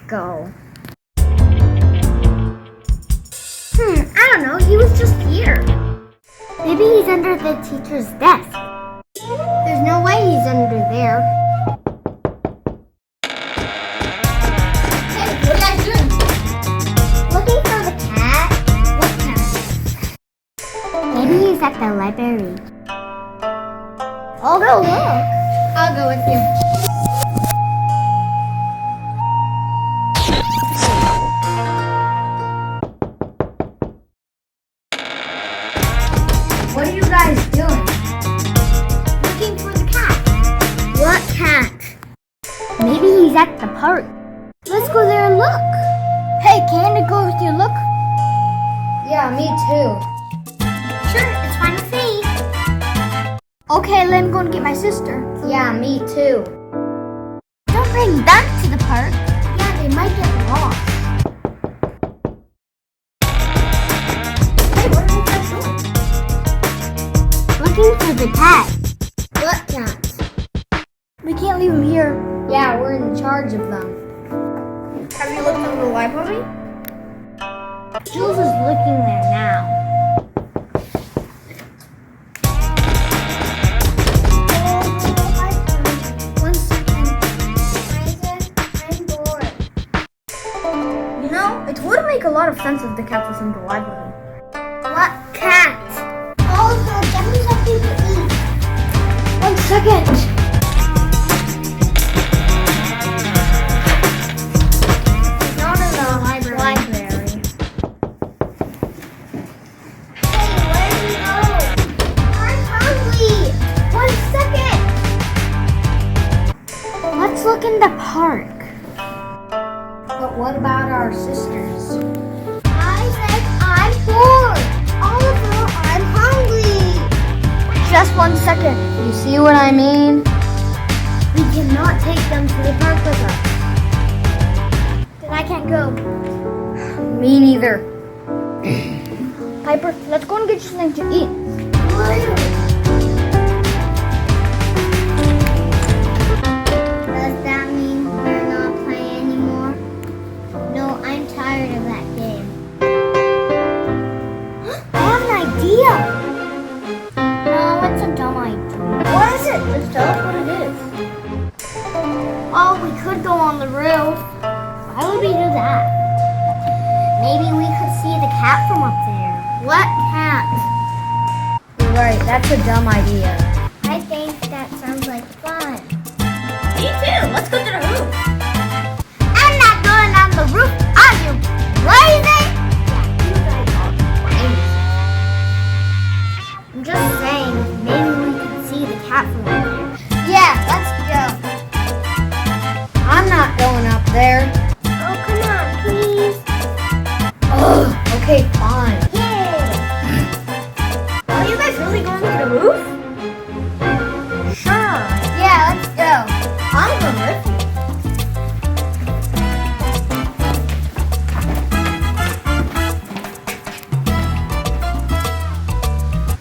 go? I don't know. He was just here. Maybe he's under the teacher's desk. There's no way he's under there. Hey, what are you guys doing? Looking for the cat. What cat? Maybe he's at the library. I'll go look. I'll go with you. What are you guys doing? Looking for the cat. What cat? Maybe he's at the park. Let's go there and look. Hey, can I go with you? Look. Yeah, me too. Sure, it's fine with me. Okay, let me go and get my sister. Yeah, me too. Don't bring them to the park. Yeah, they might get lost. Hey, what are you guys doing? Looking for the cat. What cat? We can't leave him here. Yeah, we're in charge of them. Have you looked in the library? Jules is looking there now. One second. I'm bored. You know, it would make a lot of sense if the cat was in the library. What cat? Also, get me something to eat. 1 second. It's not in the library. Hey, where did you go? I'm hungry. 1 second. Let's look in the park. But what about our sisters? I said I'm bored. Oliver, I'm hungry. Just 1 second. You see what I mean? We cannot take them to the park with us. Then I can't go. Me neither. Piper, let's go and get you something to eat. Does that mean we're not playing anymore? No, I'm tired of that game. I have an idea. No, it's a dumb idea. What is it? Just tell us what it is. Oh, we could go on the roof. Why would we do that? Maybe we could see the cat from up there. What cat? You're right, that's a dumb idea. I think that sounds like fun. Me too. Let's go to the roof. I'm not going on the roof. Are you crazy? Yeah, you guys are crazy. I'm just saying, maybe we could see the cat from up there. Yeah, let's go. I'm not going up there. Oh, come on, please. Ugh, okay, fine. Yay! Are you guys really going to the roof? Sure. Yeah, let's go. I'm going with you.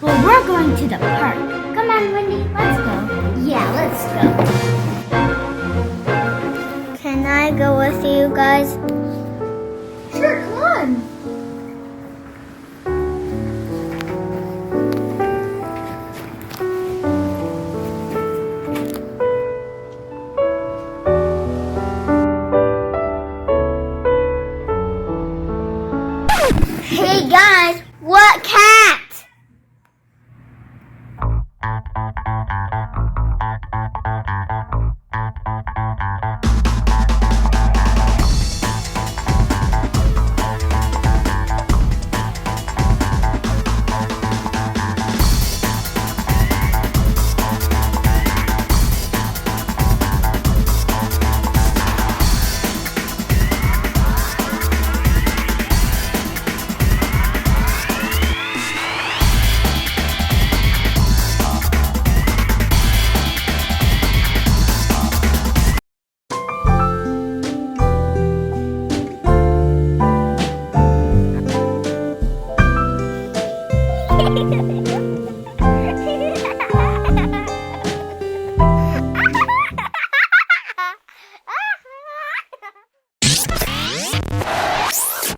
Well, we're going to the park. Come on, Wendy, let's go. Yeah, let's go. Can I go with you guys? Sure, come on. Hey guys, what cat?